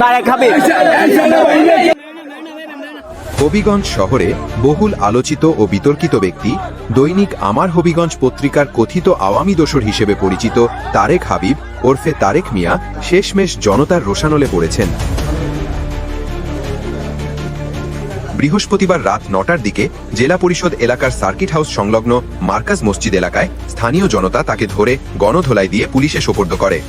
তারেক হাবিব। হবিগঞ্জ শহরে বহুল আলোচিত ও বিতর্কিত ব্যক্তি, দৈনিক আমার হবিগঞ্জ পত্রিকার কথিত আওয়ামী দোসর হিসেবে পরিচিত তারেক হাবিব ওরফে তারেক মিয়া শেষমেশ জনতার রোষানলে পড়েছেন। বৃহস্পতিবার রাত ৯টার দিকে জেলা পরিষদ এলাকার সার্কিট হাউস সংলগ্ন মার্কাজ মসজিদ এলাকায় স্থানীয় জনতা তাকে ধরে গণধোলাই দিয়ে পুলিশে সোপর্দ করে।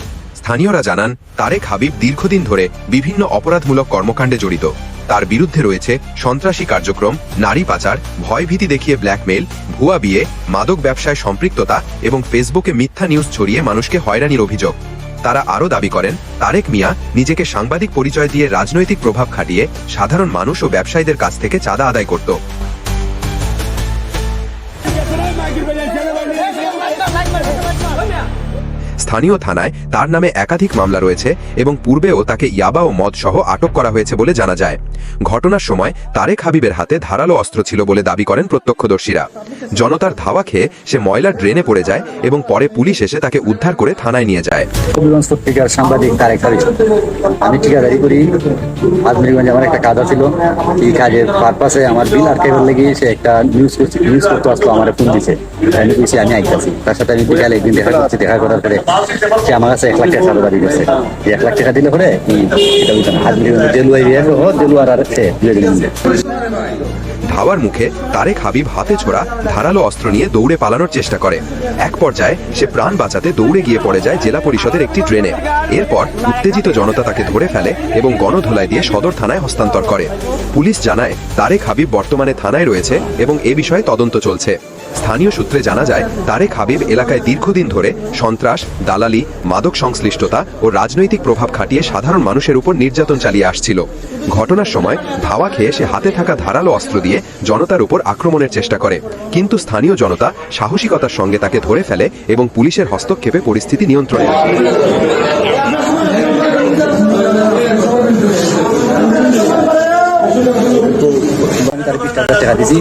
স্থানীয়রা জানান, তারেক হাবিব দীর্ঘদিন ধরে বিভিন্ন অপরাধমূলক কর্মকাণ্ডে জড়িত। তার বিরুদ্ধে রয়েছে সন্ত্রাসী কার্যক্রম, নারী পাচার, ভয়ভীতি দেখিয়ে ব্ল্যাকমেইল, ভুয়া বিয়ে, মাদক ব্যবসায় সম্পৃক্ততা এবং ফেসবুকে মিথ্যা নিউজ ছড়িয়ে মানুষকে হয়রানির অভিযোগ। তারা আরও দাবি করেন, তারেক মিয়া নিজেকে সাংবাদিক পরিচয় দিয়ে রাজনৈতিক প্রভাব খাটিয়ে সাধারণ মানুষ ও ব্যবসায়ীদের কাছ থেকে চাঁদা আদায় করত। স্থানীয় থানায় তার নামে একাধিক মামলা রয়েছে এবং পূর্বেও তাকে ইয়াবা ও মদ সহ আটক করা হয়েছে বলে জানা যায়। ঘটনার সময় তারেক হাবিবের হাতে ধারালো অস্ত্র ছিল বলে দাবি করেন প্রত্যক্ষদর্শীরা। জনতার ধাওয়া খেয়ে সে ময়লার ড্রেনে পড়ে যায় এবং পরে পুলিশ এসে তাকে উদ্ধার করে থানায় নিয়ে যায়। হবিগঞ্জ পত্রিকার সাংবাদিক তারেক হাবিব। আমি ঠিকাদারি করি। আজমিরগঞ্জে আমার একটা কাজ ছিল। এই কাজের পারপাসে আমার বিল আটকাইবার লেগে সে একটা নিউজ করতে আসলো, আমার ফোন দিছে। আমি বলছি আমি আইতাছি। তার সাথে আমি বিকালে একদিন দেখা করছি। দেখা করার পরে সে আমার কাছে 1 লাখ টাকা চাঁদা দাবি করছে। 1 লাখ টাকা দিলে পরে এটা বুঝতাম আজমিরগঞ্জে জেলুয়ার আর সে ধাওয়ার মুখে তারেক হাবিব হাতে ছোড়া ধারালো অস্ত্র নিয়ে দৌড়ে পালানোর চেষ্টা করে। এক পর্যায়ে সে প্রাণ বাঁচাতে দৌড়ে গিয়ে পড়ে যায় জেলা পরিষদের একটি ড্রেনে। এরপর উত্তেজিত জনতা তাকে ধরে ফেলে এবং গণধোলাই দিয়ে সদর থানায় হস্তান্তর করে। পুলিশ জানায়, তারেক হাবিব বর্তমানে থানায় রয়েছে এবং এ বিষয়ে তদন্ত চলছে। স্থানীয় সূত্রে জানা যায়, তারেক হাবিব এলাকায় দীর্ঘদিন ধরে সন্ত্রাস, দালালি, মাদক সংশ্লিষ্টতা ও রাজনৈতিক প্রভাব খাটিয়ে সাধারণ মানুষের উপর নির্যাতন চালিয়ে আসছিল। ঘটনার সময় ধাওয়া খেয়ে সে হাতে থাকা ধারালো অস্ত্র দিয়ে জনতার উপর আক্রমণের চেষ্টা করে, কিন্তু স্থানীয় জনতা সাহসিকতার সঙ্গে তাকে ধরে ফেলে এবং পুলিশের হস্তক্ষেপে পরিস্থিতি নিয়ন্ত্রণে রাখে। টাকা দিছি,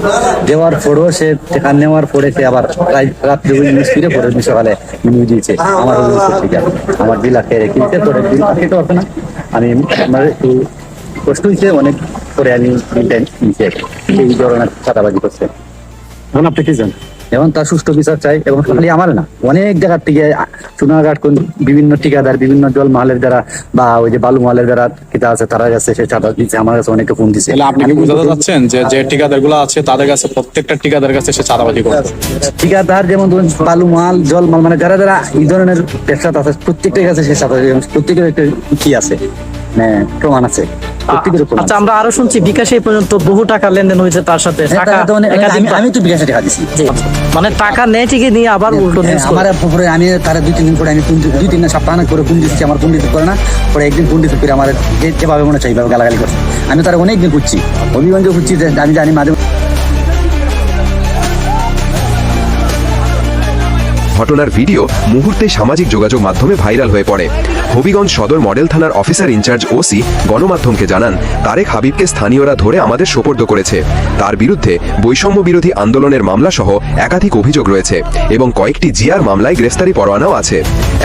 দেওয়ার পরেও সে টাকা নেওয়ার পরে সে আবার রাত্রে নিউজ ফিরে পরে সকালে নিউজ দিয়েছে আমার আমার বিল আটকে কিনতে পরে বিল আটকে পারবে না। আমি আমার একটু কষ্ট হয়েছে অনেক পরে আমি বিলটা নিচে এই ধরনের চাঁদাবাজি করছে। এখন আপনি কি জানেন? এখন তার সুষ্ঠু বিচার চাই এবং খালি আমার না, অনেক জায়গার থেকে চুনাঘাট বিভিন্ন ঠিকাদার, বিভিন্ন জল মালের দ্বারা বা ওই যে বালু মালের দ্বারা কিতা আছে তারা কাছে সে চাঁদা দিচ্ছে, আমার কাছে অনেকে ফোন দিচ্ছে। আপনি কি বুঝাতে চাচ্ছেন যে ঠিকাদার গুলো আছে তাদের কাছে, প্রত্যেকটা ঠিকাদার কাছে সে চাঁদাবাজি করে? ঠিকাদার যেমন ধরুন বালু মাল, জল মাল, মানে যারা যারা এই ধরনের ব্যবসা আছে প্রত্যেকটার কাছে সে চাঁদা, প্রত্যেকের একটা কি আছে প্রমাণ আছে। আচ্ছা, আমরা আরো শুনছি বিকাশে এই পর্যন্ত বহু টাকা লেনদেন হয়েছে তার সাথে। আমি তো বিকাশে টাকা দিছি, মানে টাকা নেই ঠিকই নিয়ে আবার উল্টো আমার পরে আমি তারা 2-3 দিন পরে আমি 2-3 সপ্তাহ করে ফোন দিচ্ছি, আমার ফোন দিতে পারে না। পরে একদিন ফোন দিতে পারে আমার যেভাবে মনে চাই গালাগালি করছে। আমি তারা অনেকদিন খুঁজছি, হবিগঞ্জে খুঁজছি, আমি জানি মাঝে। ঘটনার ভিডিও মুহূর্তে সামাজিক যোগাযোগ মাধ্যমে ভাইরাল হয়ে পড়ে। হবিগঞ্জ সদর মডেল থানার অফিসার ইনচার্জ ওসি গণমাধ্যমকে জানান, তারেক হাবিবকে স্থানীয়রা ধরে আমাদের সোপর্দ করেছে। তার বিরুদ্ধে বৈষম্য বিরোধী আন্দোলনের মামলা সহ একাধিক অভিযোগ রয়েছে এবং কয়েকটি জিআর মামলায় গ্রেফতারি পরোয়ানাও আছে।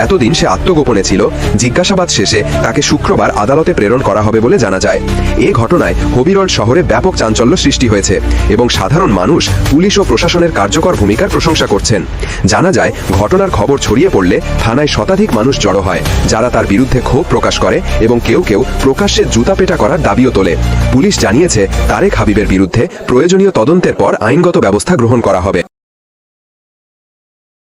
এতদিন সে আত্মগোপনে ছিল। জিজ্ঞাসাবাদ শেষে তাকে শুক্রবার আদালতে প্রেরণ করা হবে বলে জানা যায়। এ ঘটনায় হবিগঞ্জ শহরে ব্যাপক চাঞ্চল্য সৃষ্টি হয়েছে এবং সাধারণ মানুষ পুলিশ ও প্রশাসনের কার্যকর ভূমিকার প্রশংসা করছেন। জানা যায়, ঘটনার খবর ছড়িয়ে পড়লে থানায় শতাধিক মানুষ জড়ো হয়, যারা তার বিরুদ্ধে ক্ষোভ প্রকাশ করে এবং কেউ কেউ প্রকাশ্যে জুতাপেটা করার দাবিও তোলে। পুলিশ জানিয়েছে, তারেক হাবিবের বিরুদ্ধে প্রয়োজনীয় তদন্তের পর আইনগত ব্যবস্থা গ্রহণ করা হবে।